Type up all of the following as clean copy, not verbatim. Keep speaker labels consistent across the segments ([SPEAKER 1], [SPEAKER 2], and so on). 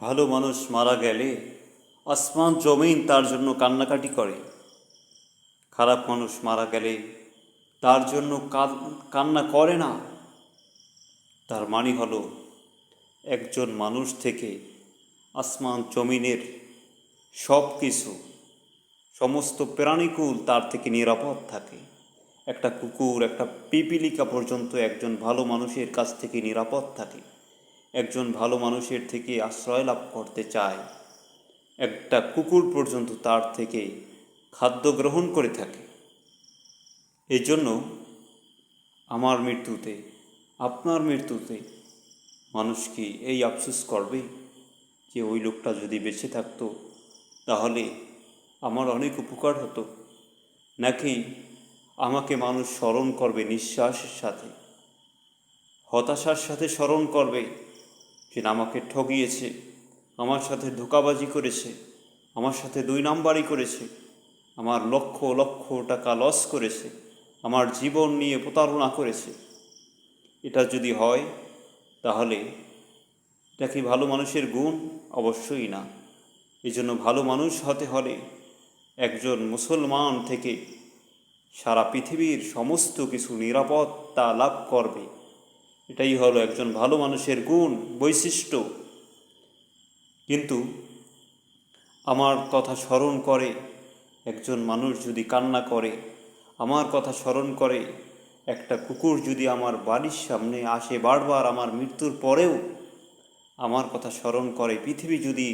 [SPEAKER 1] ভালো মানুষ মারা গেলে আসমান জমিন তার জন্য কান্নাকাটি করে। খারাপ মানুষ মারা গেলে তার জন্য কান্না করে না। তার মানে হলো একজন মানুষ থেকে আসমান জমিনের সব কিছু, সমস্ত প্রাণীকুল তার থেকে নিরাপদ থাকে। একটা কুকুর, একটা পিপিলিকা পর্যন্ত একজন ভালো মানুষের কাছ থেকে নিরাপদ থাকে, একজন ভালো মানুষের থেকে আশ্রয় লাভ করতে চায়। একটা কুকুর পর্যন্ত তার থেকে খাদ্য গ্রহণ করে থাকে। এই জন্য আমার মৃত্যুতে, আপনার মৃত্যুতে মানুষ কি এই আফসোস করবে যে ওই লোকটা যদি বেঁচে থাকতো তাহলে আমার অনেক উপকার হতো? নাকি আমাকে মানুষ স্মরণ করবে নিঃশ্বাসের সাথে, হতাশার সাথে স্মরণ করবে যে আমাকে ঠকিয়েছে, আমার সাথে ধোঁকাবাজি করেছে, আমার সাথে 2 নাম্বারই করেছে, আমার লক্ষ লক্ষ টাকা লস করেছে, আমার জীবন নিয়ে প্রতারণা করেছে? এটা যদি হয় তাহলে এটা কি ভালো মানুষের গুণ? অবশ্যই না। এই জন্য ভালো মানুষ হতে হলে একজন মুসলমান থেকে সারা পৃথিবীর সমস্ত কিছু নিরাপত্তা লাভ করবে। এটাই হলো একজন ভালো মানুষের গুণ, বৈশিষ্ট্য। কিন্তু আমার কথা স্মরণ করে একজন মানুষ যদি কান্না করে, আমার কথা স্মরণ করে একটা কুকুর যদি আমার বাড়ির সামনে আসে বারবার আমার মৃত্যুর পরেও আমার কথা স্মরণ করে, পৃথিবী যদি,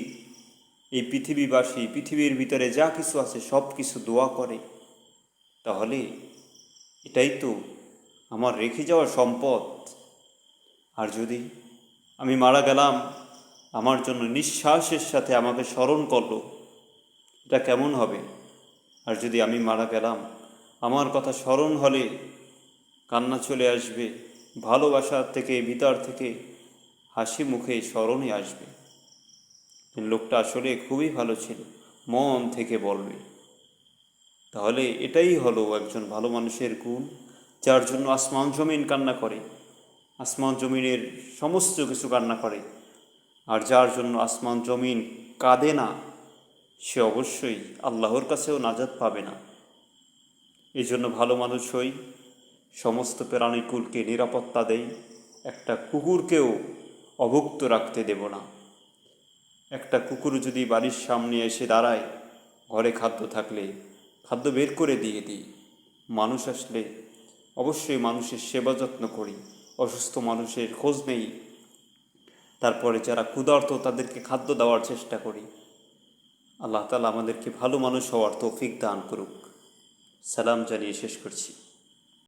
[SPEAKER 1] এই পৃথিবীবাসী, পৃথিবীর ভিতরে যা কিছু আছে সব কিছু দোয়া করে, তাহলে এটাই তো আমার রেখে যাওয়া সম্পদ। আর যদি আমি মারা গেলাম, আমার জন্য নিঃশ্বাসের সাথে আমাকে স্মরণ করলো, এটা কেমন হবে? আর যদি আমি মারা গেলাম, আমার কথা স্মরণ হলে কান্না চলে আসবে, ভালোবাসার থেকে, ভিতর থেকে হাসি মুখে স্মরণে আসবে, লোকটা আসলে খুবই ভালো ছিল, মন থেকে বলবে। তাহলে এটাই হলো একজন ভালো মানুষের গুণ, যার জন্য আসমান জমিন কান্না করে, আসমান জমিনের সমস্ত কিছু কান্না করে। আর যার জন্য আসমান জমিন কাঁদে না, সে অবশ্যই আল্লাহর কাছেও নাজাত পাবে না। এই জন্য ভালো মানুষ হই, সমস্ত প্রাণীকুলকে নিরাপত্তা দেই, একটা কুকুরকেও অভুক্ত রাখতে দেব না। একটা কুকুর যদি বাড়ির সামনে এসে দাঁড়ায়, ঘরে খাদ্য থাকলে খাদ্য বের করে দিয়ে দিই। মানুষ আসলে অবশ্যই মানুষের সেবা যত্ন করি, অসুস্থ মানুষের খোঁজ নেই, তারপরে যারা ক্ষুধার্ত তাদেরকে খাদ্য দেওয়ার চেষ্টা করি। আল্লাহ তাআলা আমাদেরকে ভালো মানুষ হওয়ার তৌফিক দান করুক। সালাম জানিয়ে শেষ করছি।